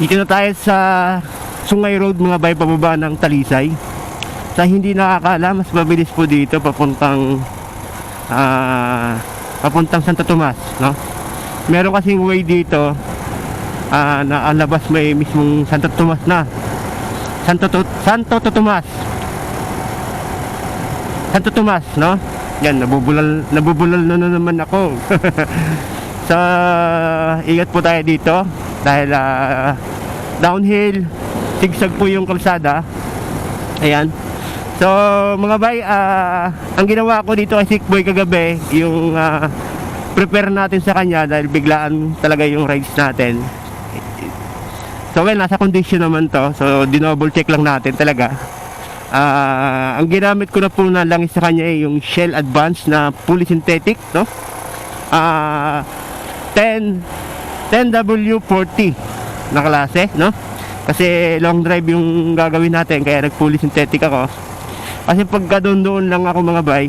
Dito na tayo sa Sungay Road mga bay, pababa ng Talisay. Sa hindi nakakala, mas mabilis po dito papuntang Santo Tomas, no? Meron kasing way dito na ang labas may mismong Santo Tomas na. Santo Tomas, no? Yan, nabubulal na naman ako. So, ingat po tayo dito dahil downhill, zigzag po yung kalsada. Ayan. So, mga bay, ang ginawa ko dito kay Sick Boy kagabi, yung prepare natin sa kanya dahil biglaan talaga yung rides natin. So, well, nasa condition naman to. So, dinouble check lang natin talaga. Ang ginamit ko na po na langis sa kanya ay yung Shell Advance na fully synthetic, no? 10W40 na klase, no? Kasi long drive yung gagawin natin, kaya nag fully synthetic ako. Kasi pagka doon lang ako mga bay,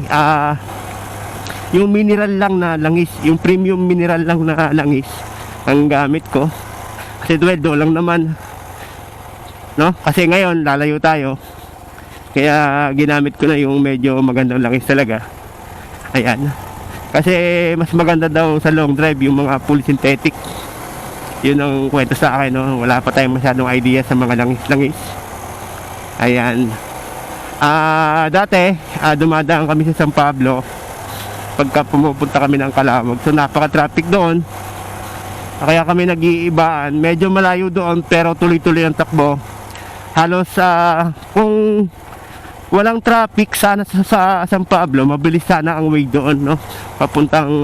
yung mineral lang na langis, yung premium mineral lang na langis ang gamit ko. Kasi doon lang naman, no? Kasi ngayon lalayo tayo, kaya ginamit ko na yung medyo magandang langis talaga. Ayan. Kasi mas maganda daw sa long drive yung mga full synthetic. Yun ang kwento sa akin, no? Wala pa tayong masyadong idea sa mga langis-langis. Ayan. Dati, dumadaan kami sa San Pablo pagka pumupunta kami ng Calawag. So napaka-traffic doon. Kaya kami nag-iibaan. Medyo malayo doon pero tuloy-tuloy ang takbo. Halos kung walang traffic sana sa San Pablo, mabilis sana ang way doon, no? Papuntang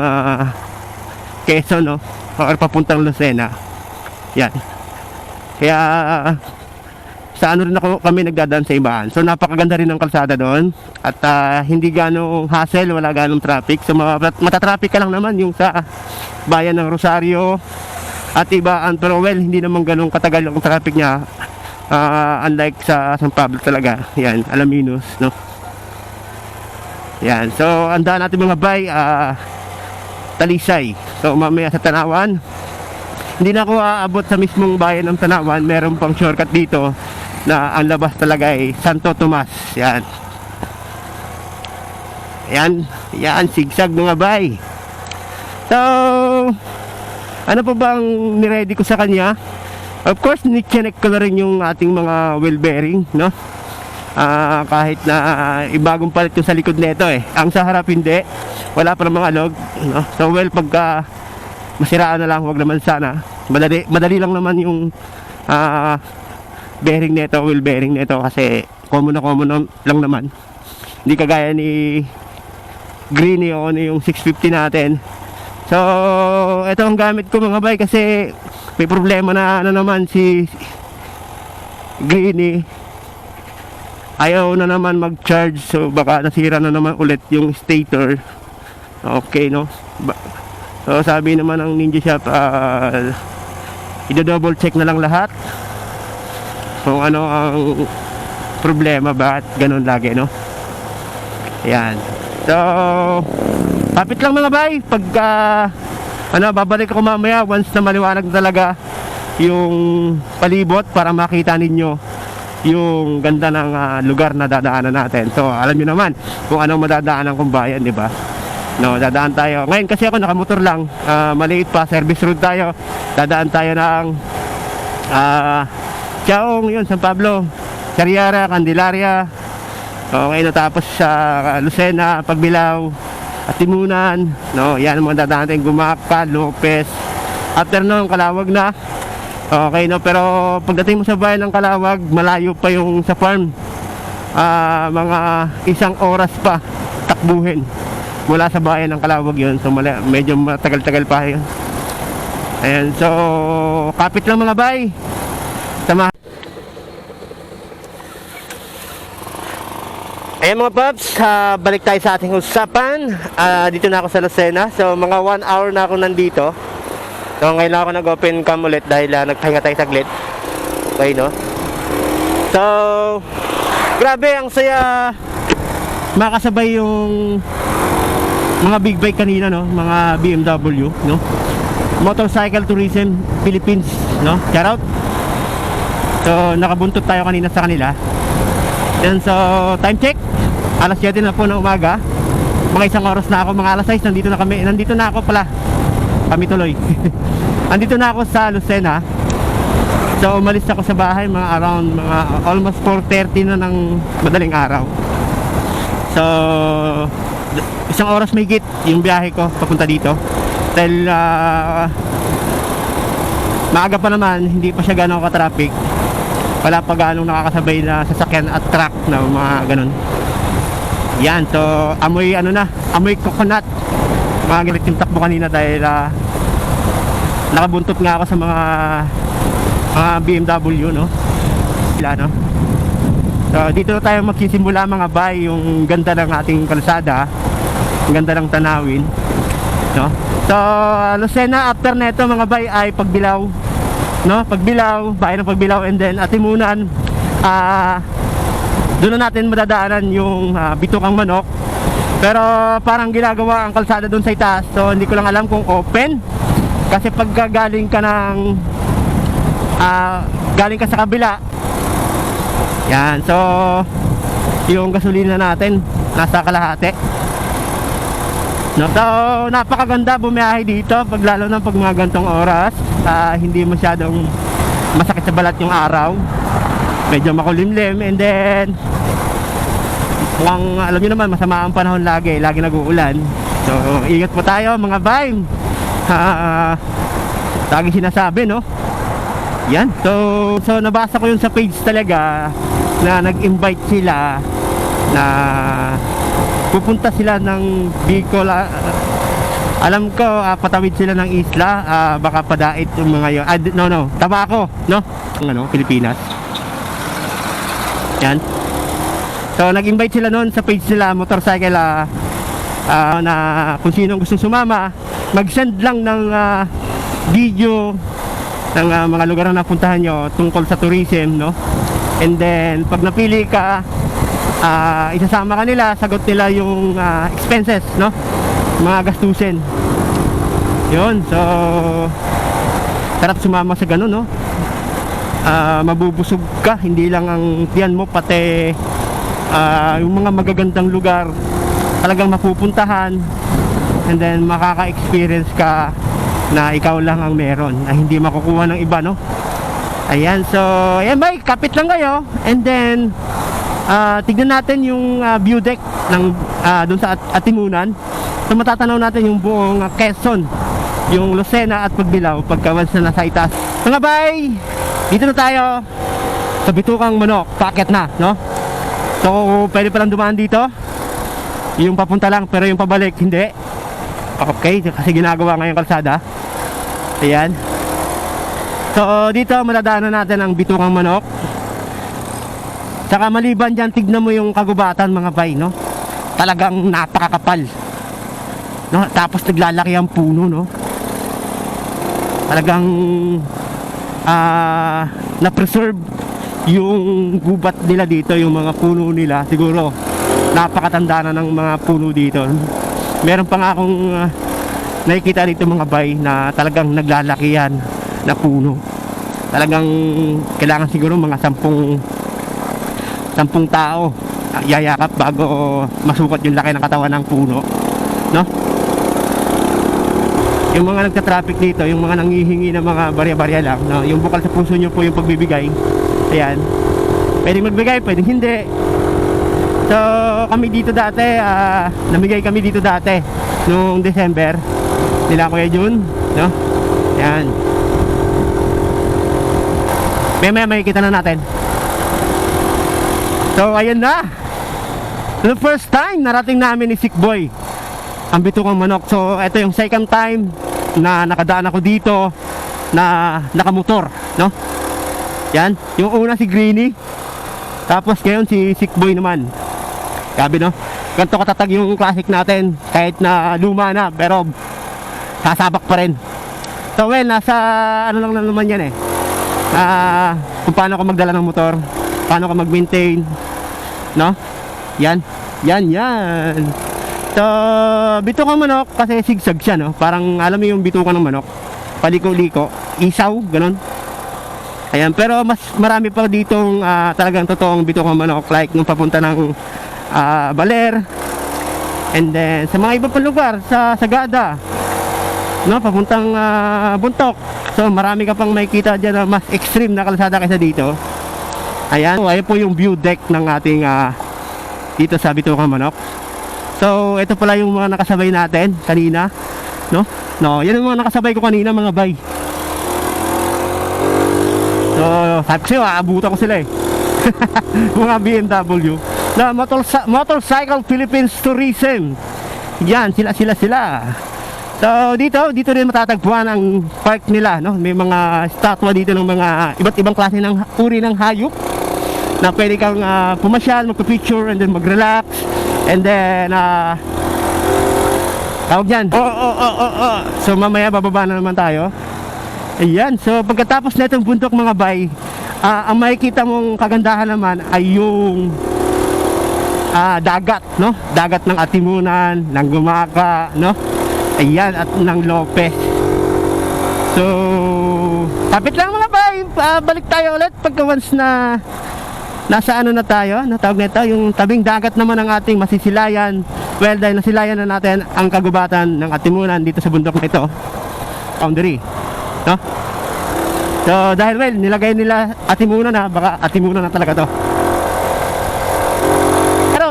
Quezon, no? Or papuntang Lucena. Yan. Kaya sa ano rin kami nagdadaan sa ibaan. So napakaganda rin ng kalsada doon. At hindi ganong hassle, wala ganong traffic. So matatraffic ka lang naman yung sa bayan ng Rosario at ibaan. Pero well, hindi naman ganong katagal ang traffic niya. Unlike sa San Pablo talaga. Yan, Alaminos, no? Yan. So andaan natin mga bay, Talisay. So mamaya sa Tanawan. Hindi na ako aabot sa mismong bayan ng Tanawan. Meron pang shortcut dito na ang labas talaga ay Santo Tomas. Yan. Yan, sigsag mga bay. So, ano pa bang niready ko sa kanya? Of course, ni-check ko na rin yung ating mga wheel bearing, no? Kahit na ibagong palit yung sa likod nito eh. Ang sa harap hindi. Wala pa namang alog, no? So, well, pagka masiraan na lang, wag naman sana. Madali lang naman yung bearing nito, wheel bearing nito, kasi common lang naman. Hindi kagaya ni Greeny o ano yung 650 natin. So ito ang gamit ko mga bay, kasi may problema na naman si Greeny. Ayaw na naman mag-charge, so baka nasira na naman ulit yung stator. Okay, no? So sabi naman ng Ninja Shop, i-double check na lang lahat kung ano ang problema, bakit ganun lagi, no? Ayan. So kapit lang mga bay. Pagka babalik ako mamaya once na maliwanag talaga yung palibot para makita ninyo yung ganda ng lugar na dadaanan natin. So alam nyo naman kung ano madadaanan kong bayan, di ba? No, dadaan tayo. Ngayon kasi ako nakamotor lang, maliit pa, service road tayo. Dadaan tayo ng Chaong, yun, San Pablo, Sariara, Candelaria. Okay, no, tapos sa Lucena, Pagbilao, at Timunan, no, yan ang mga dadaan natin, Gumaka, Lopez. After nun, Calawag na. Okay, no, pero pagdating mo sa bayan ng Calawag, malayo pa yung sa farm. Mga 1 oras pa takbuhin mula sa bayan ng Calawag yun. So medyo matagal-tagal pa yun. Ayan, so kapit lang mga bay. Sama. Ayan mga paps, balik tayo sa ating usapan. Dito na ako sa Lucena. So mga 1 hour na ako nandito. So ngayon lang ako nag-open cam ulit dahil nagpahinga tayo saglit. Okay, no? So grabe, ang saya makasabay yung mga big bike kanina, no? Mga BMW, no? Motorcycle Tourism Philippines, no? Shout out. So nakabuntot tayo kanina sa kanila. Yan, so time check, alas 7 na po ng umaga. Mga isang oras na ako, mga alas 6 nandito na ako pala. Kami tuloy. Nandito na ako sa Lucena. So umalis ako sa bahay mga around mga almost 4:30 na ng madaling araw. So isang oras may git yung biyahe ko papunta dito. Dahil maaga pa naman, hindi pa siya gano'ng ka-traffic. Wala pa gano'ng nakakasabay na sasakyan at truck na mga ganun. Yan, so amoy amoy coconut. Mga galit yung takbo kanina dahil nakabuntot nga ako sa mga BMW, no? Sila, no? So dito na tayo magsisimula mga bay. Yung ganda ng ating kalsada, ang ganda ng tanawin, no? So Lucena after neto mga bay ay Pagbilao, no? Pagbilao, bayan ng Pagbilao, and then Atimunan. Doon na natin madadaanan yung Bitukang Manok. Pero parang ginagawa ang kalsada doon sa itaas, so hindi ko lang alam kung open. Kasi pag galing ka sa kabila, yan, so yung gasolina natin nasa kalahati, no? So napakaganda bumiyahe dito pag lalo na pag mga gantong oras. Hindi masyadong masakit sa balat yung araw, medyo makulimlim, and then mukhang alam nyo naman masama ang panahon, lagi nag-uulan. So ingat po tayo mga bay. Lagi sinasabi, no? Yan, so nabasa ko yun sa page talaga na nag-invite sila na pupunta sila ng Bicol. Alam ko patawid sila ng isla, baka padait yung mga yun. No, Tabaco, no? Pilipinas. Yan. So nag-invite sila noon sa page nila, motorcycle, na kung sino gustong sumama, mag-send lang ng video ng mga lugar na napuntahan nyo tungkol sa tourism, no? And then pag napili ka, isasama ka nila, sagot nila yung expenses, no? Mga gastusin. Yun, so sarap sumama sa ganun, no? Mabubusog ka, hindi lang ang tiyan mo, pati yung mga magagandang lugar talagang mapupuntahan, and then makaka-experience ka na ikaw lang ang meron, na hindi makukuha ng iba, no? Ayan, so ayan bay, kapit lang kayo, and then tignan natin yung view deck ng dun sa Atimunan. So matatanaw natin yung buong Quezon, yung Lucena at Pagbilao pagka once na nasa itaas. Mga bay, dito na tayo sa Bitukang Manok, paakyat na, no? So pwede palang dumaan dito, yung papunta lang, pero yung pabalik hindi. Okay, kasi ginagawa ngayong kalsada. Ayan. So dito madadaanan natin ang Bitukang Manok. Saka maliban dyan, tignan mo yung kagubatan mga bay, no? Talagang napakakapal, no? Tapos naglalaki ang puno, no? Talagang na-preserve yung gubat nila dito, yung mga puno nila. Siguro napakatanda na ng mga puno dito. Meron pa nga akong nakikita dito mga bay na talagang naglalaki yan na puno. Talagang kailangan siguro mga 10 tao yayakap bago masukat yung laki ng katawan ng puno, no? Yung mga nagta-traffic dito, yung mga nanghihingi ng mga barya-barya lang, no? Yung bukal sa puso nyo po yung pagbibigay. Ayan, pwedeng magbigay, pwedeng hindi. So kami dito dati, namigay kami dito dati noong December nila Kuya Jun, no? Ayan, may makikita na natin. So ayan na, the first time narating namin ni Sikboy ang Bitukang Manok. So ito yung second time na nakadaan ako dito na nakamotor, no? Yan, yung una si Greenie, tapos ngayon si Sikboy naman. Grabe, no? Ganito katatag yung classic natin, kahit na luma na, pero sasabak pa rin. So well, nasa ano lang naman yan, kung paano ka magdala ng motor, paano ka mag-maintain, no? Yan. So Bitukang Manok kasi sigsag siya, no? Parang alam mo yung bitukan ng manok, paliko-liko, isaw, ganun. Ayan, pero mas marami pa ditong talagang totoong bituang manok, like nung papunta ng Baler, and then sa mga iba pang lugar sa Sagada, no, papuntang Buntok. So marami ka pang makikita diyan na mas extreme na kalsada kaysa dito. Ayan, so, ayan po yung view deck ng ating dito sa bituang manok. So ito pala yung mga nakasabay natin kanina, no? No, yan yung mga nakasabay ko kanina, mga bay. So, sabi ko sa'yo, aabutan ko sila eh. Mga BMW na Motorcycle Philippines Tourism. Yan, sila. So, dito rin matatagpuan ang park nila, no? May mga statwa dito ng mga iba't ibang klase ng uri ng hayop na pwede kang pumasyal, magpa-picture, and then mag-relax. And then, tawag dyan. So, mamaya bababa na naman tayo. Ayan, so pagkatapos na itong bundok, mga bay, ang makikita mong kagandahan naman ay yung dagat, no? Dagat ng Atimunan, ng Gumaka, no? Ayan, at ng Lopez. So, kapit lang, mga bay. Balik tayo ulit pagka once na nasa ano na tayo, natawag nito, yung tabing dagat naman ng ating masisilayan. Well, dahil nasilayan na natin ang kagubatan ng Atimunan dito sa bundok na ito, boundary, no? So dahil well, nilagay nila Atimunan na, baka Atimunan na talaga to.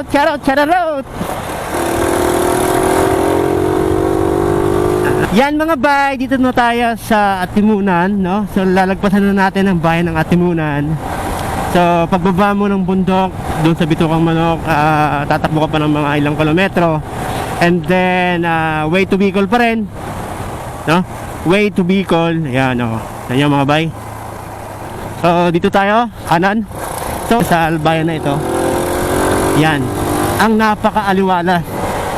Charot. Yan, mga bay, dito na tayo sa Atimunan, no? So lalagpasan na natin ang bayan ng Atimunan. So pagbaba mo ng bundok doon sa Bituang Manok, tatakbo ka pa ng mga ilang kilometro, and then way to Bicol pa rin, no? Way to Bicol. Ayan, o. Ayan, mga bay. So, dito tayo, kanan. So, sa bayan na ito, yan, ang napakaaliwalas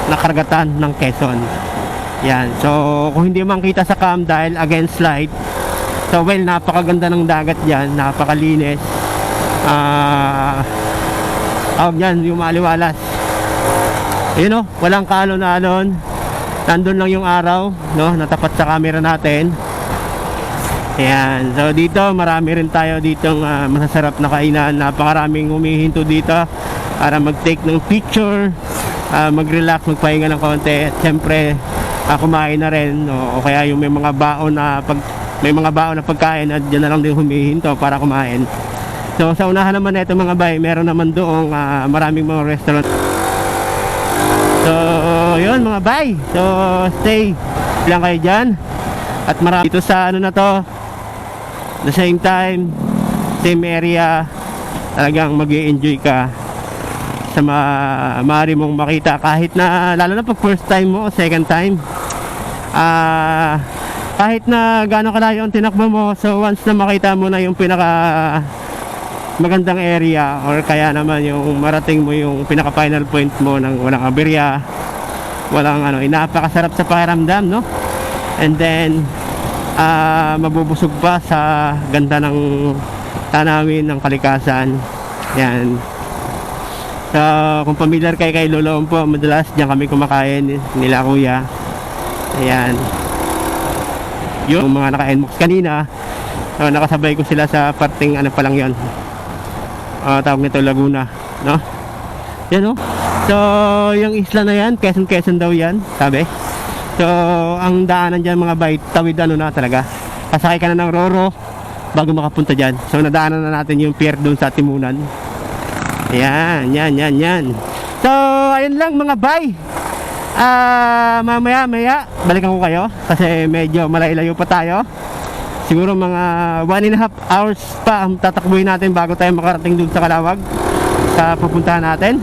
na karagatan ng Quezon. Yan. So, kung hindi man kita sa cam dahil against light, so, well, napakaganda ng dagat dyan. Napakalinis. Yan, yung maaliwalas. Ayun, o. Walang kaalon-alon. Nandun lang yung araw, no, natapat sa camera natin. Ayan, so dito marami rin tayo ditong masasarap na kainan. Napakaraming humihinto dito para mag-take ng picture, mag-relax, magpahinga ng konti, at syempre kumain na rin, no? O kaya yung may mga baon na pagkain at dyan na lang din humihinto para kumain. So sa unahan naman na ito, mga bay, meron naman doong maraming mga restaurant. So, yun, mga bay. So, stay lang kayo dyan. At marami dito sa ano na to, the same time, same area, talagang mag-i-enjoy ka sa maaari mong makita, kahit na, lalo na pag first time mo o second time, kahit na gaano kalayo ang tinakbo mo, so once na makita mo na yung pinaka magandang area, or kaya naman yung marating mo yung pinaka final point mo ng walang aberya, walang napakasarap sa pakiramdam, no? And then mabubusog pa sa ganda ng tanawin ng kalikasan. Yan. So kung familiar kayo kay Lolo po, madalas diyan kami kumakain nila kuya. Ayan, yung mga naka-NMOX kanina, nakasabay ko sila sa parting pa lang yon, tawag nito Laguna, no? Yan, no? So yung isla na yan, Quezon daw yan, sabi. So ang daanan dyan, mga bay, tawid na talaga. Pasakay ka na ng Roro bago makapunta dyan. So nadaanan na natin yung pier doon sa Atimunan. Ayan, yan. So ayun lang, mga bay. Mamaya balikan ko kayo kasi medyo malayo pa tayo. Siguro mga 1.5 hours pa ang tatakbuhin natin bago tayo makarating dun sa Calawag, sa pupuntahan natin.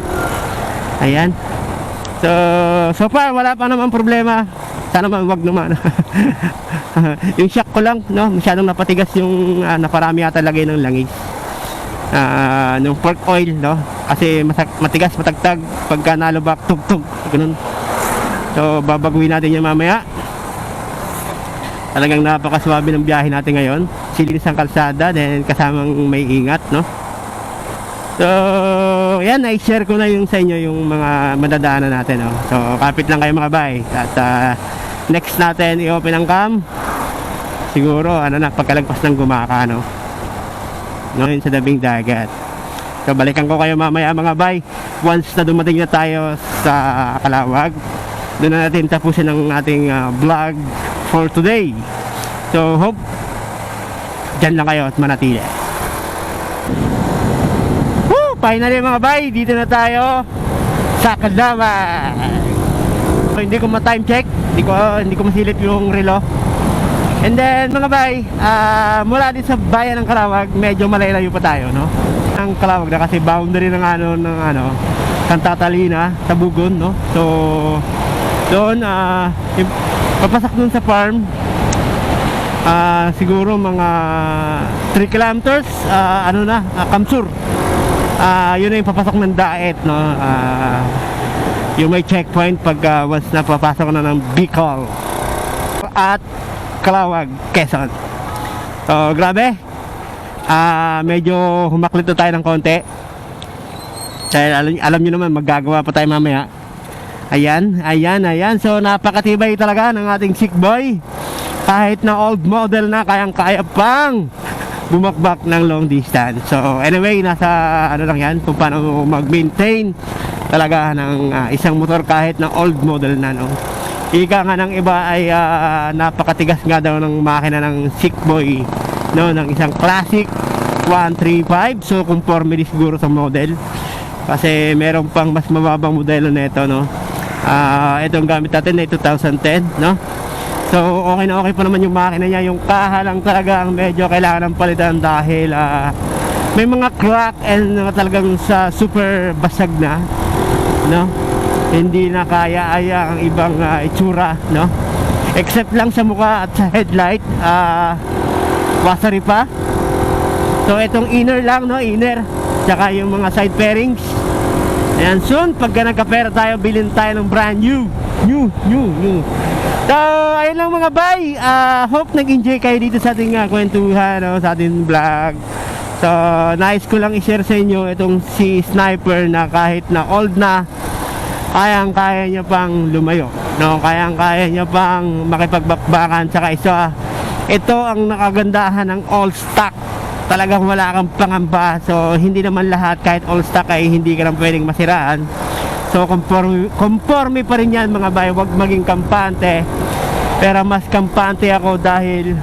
Ayan. So far wala pa naman problema. Sana wag naman. Yung shock ko lang, no, masyadong napatigas yung naparami yata lagay ng langis. Ng pork oil, no, kasi matigas, matagtag pagka nalubak, tugtog, ganun. So babaguhin natin yan mamaya. Talagang napakaswabe ng biyahe natin ngayon. Silinis ang kalsada, then kasamang may ingat, no? So, yan, na-share ko na yung sa inyo yung mga madadaanan natin, no? So, kapit lang kayo, mga bay. At next natin i-open ang cam. Siguro, pagkalagpas ng Gumaka, no? no, yun sa tabing dagat. So balikan ko kayo mamaya mga bay, once na dumating na tayo sa Calawag. Doon na natin tapusin ang ating vlog for today. So hope dyan lang kayo at manatili. Woo! Finally mga bay, dito na tayo sa Calawag. So, hindi ko ma-time check, hindi ko masilip yung relo. And then mga bay, mula din sa bayan ng Calawag, medyo malayo pa tayo, no? Ang Calawag na kasi boundary ng Santa Catalina, Tabugon, no? So doon papasok dun sa farm, siguro mga 3 kilometers, Kamsur. Yun na yung papasok ng Daet, no? Yung may checkpoint pag once na papasok na ng Bicol at Calawag, Quezon. So grabe, medyo humaklit tayo ng konti dahil alam nyo naman maggagawa pa tayo mamaya. Ayan. So napakatibay talaga ng ating sick boy. Kahit na old model na, kayang-kaya pang bumakbak ng long distance. So anyway, nasa lang yan kung paano mag-maintain talaga ng isang motor kahit na old model na, no? Ika nga ng iba ay napakatigas nga daw ng makina ng sick boy, no, ng isang classic 135. So conforme din siguro sa model, kasi meron pang mas mababang modelo nito, no? Itong gamit natin ay 2010, no? So okay na okay pa naman yung makina niya. Yung kaha lang talaga ang medyo kailangan ng palitan dahil may mga crack and talagang sa super basag na, no? Hindi na kaya ang ibang itsura, no? Except lang sa mukha at sa headlight, wasari pa. So itong inner lang, no? Inner, tsaka yung mga side fairings. Ayan, soon pagka nagkapera tayo, bilhin tayo ng brand new. So ayun lang mga bay, hope nag-enjoy kayo dito sa ating kwentuhan, no? Sa ating vlog. So nice ko lang i-share sa inyo itong si Sniper na kahit na old na, kayang-kaya niya pang lumayo, no? Kayang-kaya niya pang makipagbakbakan. Tsaka ito ang nakagandahan ng all stock. Talagang wala kang pangamba. So hindi naman lahat, kahit all stock ay hindi ka lang pwedeng masiraan. So conforme pa rin yan mga bay. Huwag maging kampante. Pero mas kampante ako dahil